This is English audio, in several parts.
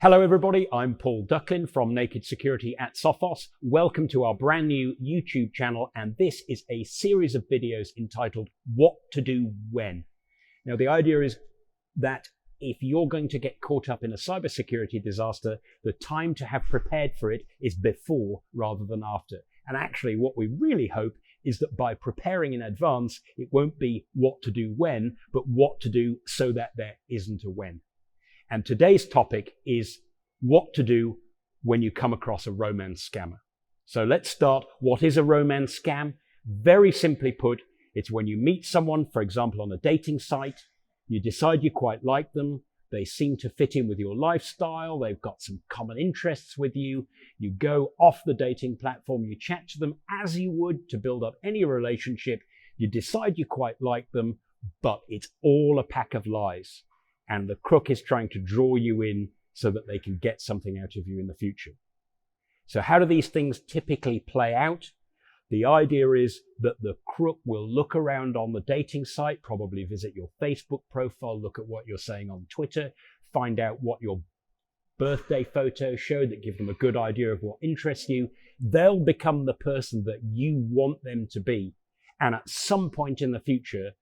Hello everybody, I'm Paul Ducklin from Naked Security at Sophos. Welcome to our brand new YouTube channel, and this is a series of videos entitled What to Do When. Now the idea is that if you're going to get caught up in a cybersecurity disaster, the time to have prepared for it is before rather than after. And actually what we really hope is that by preparing in advance, it won't be what to do when, but what to do so that there isn't a when. And today's topic is what to do when you come across a romance scammer. So let's start. What is a romance scam? Very simply put, it's when you meet someone, for example, on a dating site, you decide you quite like them, they seem to fit in with your lifestyle, they've got some common interests with you, you go off the dating platform, you chat to them as you would to build up any relationship, you decide you quite like them, but it's all a pack of lies. And the crook is trying to draw you in so that they can get something out of you in the future. So how do these things typically play out? The idea is that the crook will look around on the dating site, probably visit your Facebook profile, look at what you're saying on Twitter, find out what your birthday photos show that give them a good idea of what interests you. They'll become the person that you want them to be. And at some point in the future,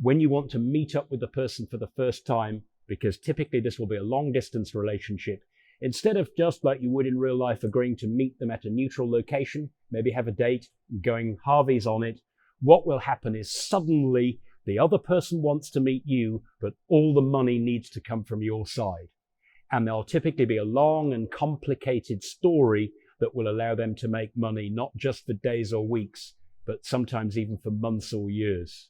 when you want to meet up with the person for the first time, because typically this will be a long distance relationship, instead of just like you would in real life agreeing to meet them at a neutral location, maybe have a date, going Harvey's on it, what will happen is suddenly the other person wants to meet you, but all the money needs to come from your side. And there'll typically be a long and complicated story that will allow them to make money, not just for days or weeks, but sometimes even for months or years.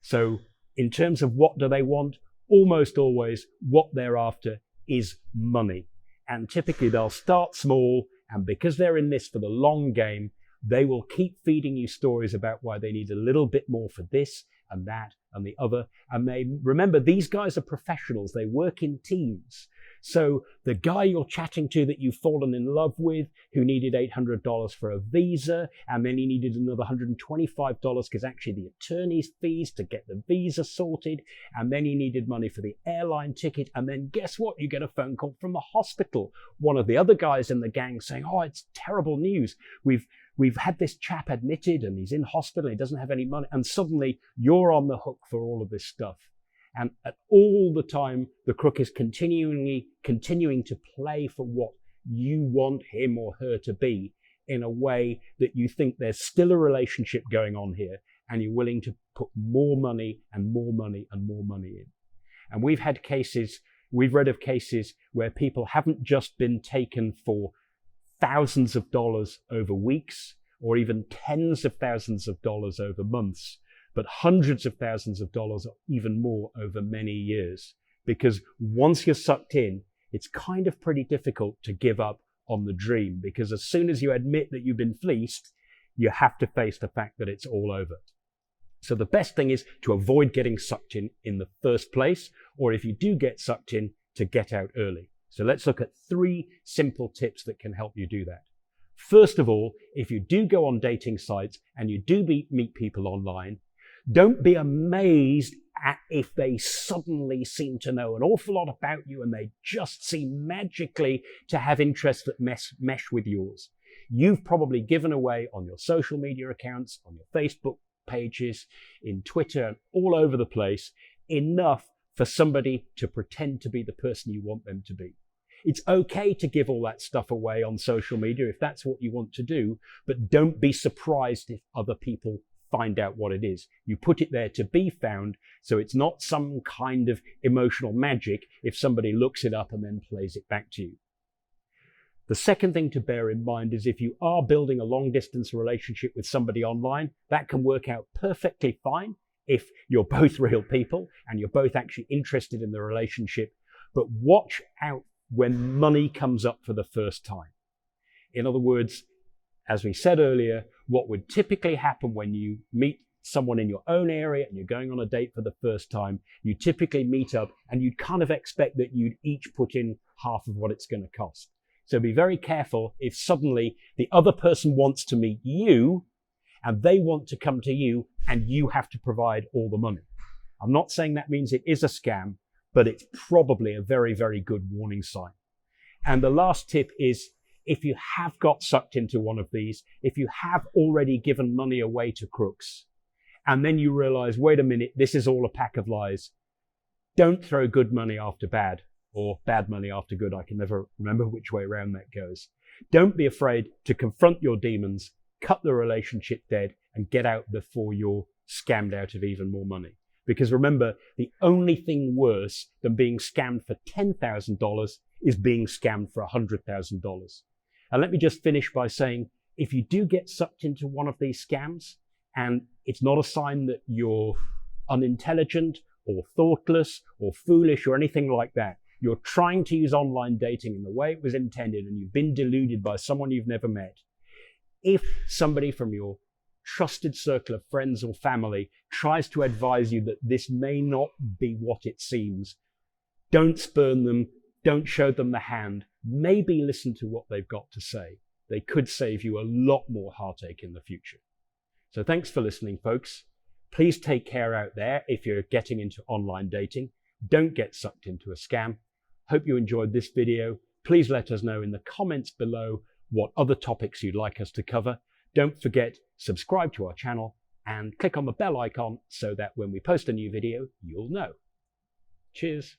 So in terms of what do they want, almost always what they're after is money. And typically they'll start small, and because they're in this for the long game, they will keep feeding you stories about why they need a little bit more for this and that and the other. And remember, these guys are professionals. They work in teams. So the guy you're chatting to that you've fallen in love with, who needed $800 for a visa, and then he needed another $125 because actually the attorney's fees to get the visa sorted, and then he needed money for the airline ticket, and then guess what? You get a phone call from the hospital. One of the other guys in the gang saying, oh, it's terrible news. We've had this chap admitted and he's in hospital, he doesn't have any money, and suddenly you're on the hook for all of this stuff. And at all the time, the crook is continuing to play for what you want him or her to be in a way that you think there's still a relationship going on here, and you're willing to put more money and more money and more money in. And we've read of cases where people haven't just been taken for thousands of dollars over weeks, or even tens of thousands of dollars over months, but hundreds of thousands of dollars or even more over many years. Because once you're sucked in, it's kind of pretty difficult to give up on the dream, because as soon as you admit that you've been fleeced, you have to face the fact that it's all over. So the best thing is to avoid getting sucked in the first place, or if you do get sucked in, to get out early. So let's look at 3 simple tips that can help you do that. First of all, if you do go on dating sites and you do meet people online, don't be amazed at if they suddenly seem to know an awful lot about you and they just seem magically to have interests that mesh with yours. You've probably given away on your social media accounts, on your Facebook pages, in Twitter, and all over the place, enough for somebody to pretend to be the person you want them to be. It's okay to give all that stuff away on social media if that's what you want to do, but don't be surprised if other people find out what it is. You put it there to be found, so it's not some kind of emotional magic if somebody looks it up and then plays it back to you. The second thing to bear in mind is if you are building a long distance relationship with somebody online, that can work out perfectly fine if you're both real people and you're both actually interested in the relationship. But watch out when money comes up for the first time. In other words, as we said earlier, what would typically happen when you meet someone in your own area and you're going on a date for the first time, you typically meet up and you'd kind of expect that you'd each put in half of what it's going to cost. So be very careful if suddenly the other person wants to meet you and they want to come to you and you have to provide all the money. I'm not saying that means it is a scam, but it's probably a very, very good warning sign. And the last tip is, if you have got sucked into one of these, if you have already given money away to crooks, and then you realize, wait a minute, this is all a pack of lies, don't throw good money after bad, or bad money after good. I can never remember which way around that goes. Don't be afraid to confront your demons, cut the relationship dead, and get out before you're scammed out of even more money. Because remember, the only thing worse than being scammed for $10,000 is being scammed for $100,000. And let me just finish by saying, if you do get sucked into one of these scams, and it's not a sign that you're unintelligent or thoughtless or foolish or anything like that, you're trying to use online dating in the way it was intended and you've been deluded by someone you've never met, if somebody from your trusted circle of friends or family tries to advise you that this may not be what it seems, don't spurn them, don't show them the hand, maybe listen to what they've got to say. They could save you a lot more heartache in the future. So thanks for listening, folks. Please take care out there if you're getting into online dating. Don't get sucked into a scam. Hope you enjoyed this video. Please let us know in the comments below what other topics you'd like us to cover. Don't forget, subscribe to our channel and click on the bell icon so that when we post a new video, you'll know. Cheers.